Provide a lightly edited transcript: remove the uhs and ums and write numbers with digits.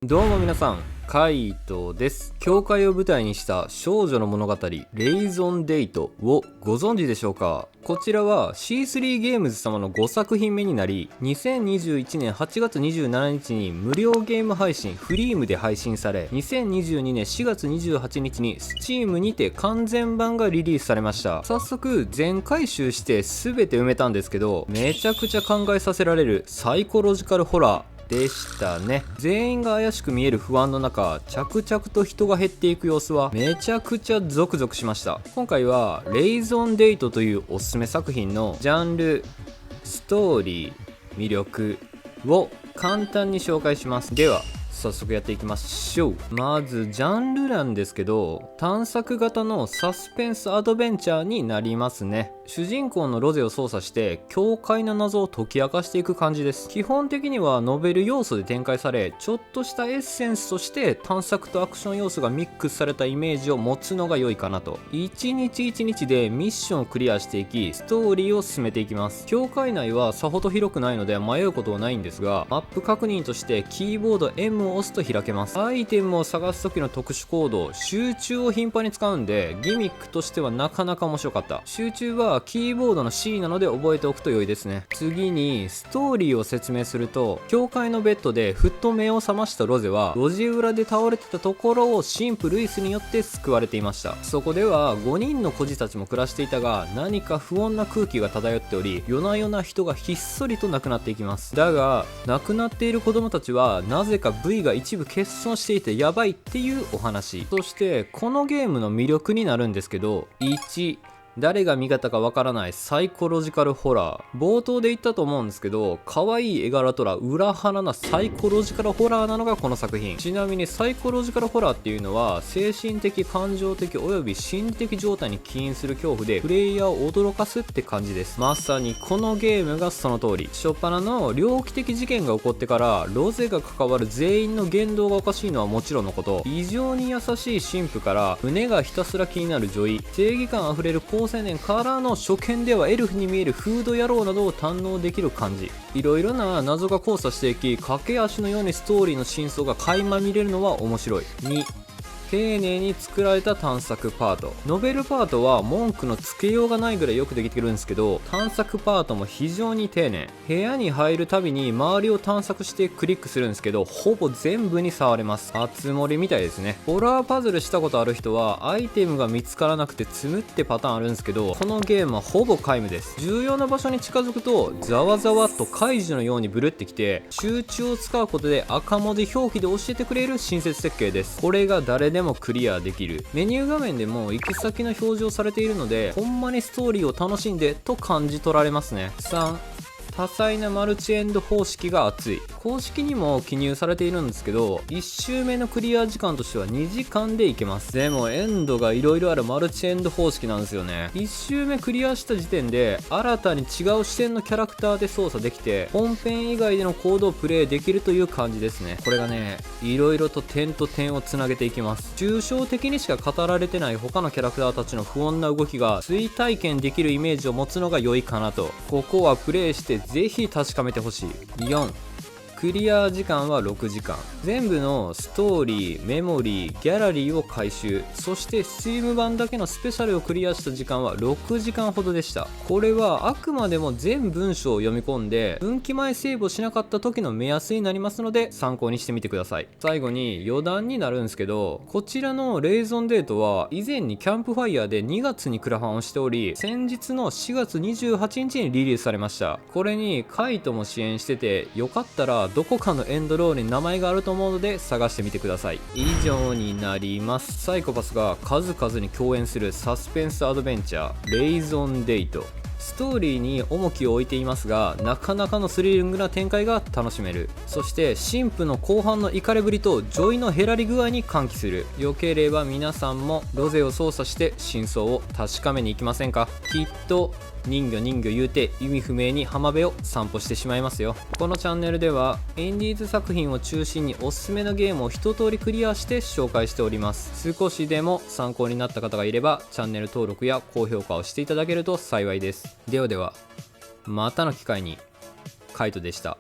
どうも皆さん、カイトです。教会を舞台にした少女の物語レイゾンデイトをご存知でしょうか。こちらは C3 ゲームズ様の5作品目になり、2021年8月27日に無料ゲーム配信フリームで配信され、2022年4月28日に Steam にて完全版がリリースされました。早速全回収して全て埋めたんですけど、めちゃくちゃ考えさせられるサイコロジカルホラーでしたね。全員が怪しく見える不安の中、着々と人が減っていく様子はめちゃくちゃゾクゾクしました。今回はレイゾンデイトというおすすめ作品のジャンル、ストーリー、魅力を簡単に紹介します。では早速やっていきましょう。まずジャンルなんですけど、探索型のサスペンスアドベンチャーになりますね。主人公のロゼを操作して教会の謎を解き明かしていく感じです。基本的にはノベル要素で展開され、ちょっとしたエッセンスとして探索とアクション要素がミックスされたイメージを持つのが良いかなと。一日一日でミッションをクリアしていき、ストーリーを進めていきます。教会内はさほど広くないので迷うことはないんですが、マップ確認としてキーボード M を押すと開けます。アイテムを探す時の特殊コード、集中を頻繁に使うんでギミックとしてはなかなか面白かった。集中はキーボードの C なので覚えておくと良いですね。次にストーリーを説明すると、教会のベッドでふっと目を覚ましたロゼは路地裏で倒れてたところを神父ルイスによって救われていました。そこでは5人の孤児たちも暮らしていたが、何か不穏な空気が漂っており、夜な夜な人がひっそりと亡くなっていきます。だが亡くなっている子供たちはなぜか部位が一部欠損していてやばいっていうお話。そしてこのゲームの魅力になるんですけど、1、誰が味方かわからないサイコロジカルホラー。冒頭で言ったと思うんですけど、可愛い絵柄とら裏腹なサイコロジカルホラーなのがこの作品。ちなみにサイコロジカルホラーっていうのは、精神的、感情的および心理的状態に起因する恐怖でプレイヤーを驚かすって感じです。まさにこのゲームがその通り。初っ端の猟奇的事件が起こってからロゼが関わる全員の言動がおかしいのはもちろんのこと、異常に優しい神父から胸がひたすら気になる女医、正義感あふれる高青年からの初見ではエルフに見えるフード野郎などを堪能できる感じ。いろいろな謎が交差していき、駆け足のようにストーリーの真相が垣間見れるのは面白い。2、丁寧に作られた探索パート。ノベルパートは文句のつけようがないぐらいよくできてるんですけど、探索パートも非常に丁寧。部屋に入るたびに周りを探索してクリックするんですけど、ほぼ全部に触れます。熱盛みたいですね。ホラーパズルしたことある人はアイテムが見つからなくて積むってパターンあるんですけど、このゲームはほぼ皆無です。重要な場所に近づくとざわざわっと怪獣のようにブルってきて、集中を使うことで赤文字表記で教えてくれる親切設計です。これが誰でもクリアできる。メニュー画面でも行き先の表示をされているので、ほんまにストーリーを楽しんでと感じ取られますね。3、多彩なマルチエンド方式が熱い。公式にも記入されているんですけど、1周目のクリア時間としては2時間でいけます。でもエンドが色々あるマルチエンド方式なんですよね。1周目クリアした時点で新たに違う視点のキャラクターで操作できて、本編以外でのコードをプレイできるという感じですね。これがね、色々と点と点をつなげていきます。抽象的にしか語られてない他のキャラクターたちの不穏な動きが追体験できるイメージを持つのが良いかなと。ここはプレイしてぜひ確かめてほしい。4、クリア時間は6時間。全部のストーリー、メモリー、ギャラリーを回収、そして Steam 版だけのスペシャルをクリアした時間は6時間ほどでした。これはあくまでも全文章を読み込んで分岐前セーブをしなかった時の目安になりますので参考にしてみてください。最後に余談になるんですけど、こちらのレイゾンデートは以前にキャンプファイヤーで2月にクラファンをしており、先日の4月28日にリリースされました。これにカイトも支援してて、よかったらどこかのエンドロールに名前があると思うので探してみてください。以上になります。サイコパスが数々に共演するサスペンスアドベンチャーレイゾンデイト。ストーリーに重きを置いていますが、なかなかのスリリングな展開が楽しめる。そして神父の後半のイカれぶりとジョイのへらり具合に歓喜する。よければ皆さんもロゼを操作して真相を確かめに行きませんか。きっと人魚人魚言うて意味不明に浜辺を散歩してしまいますよ。このチャンネルではインディーズ作品を中心におすすめのゲームを一通りクリアして紹介しております。少しでも参考になった方がいればチャンネル登録や高評価をしていただけると幸いです。ではでは、またの機会に。カイトでした。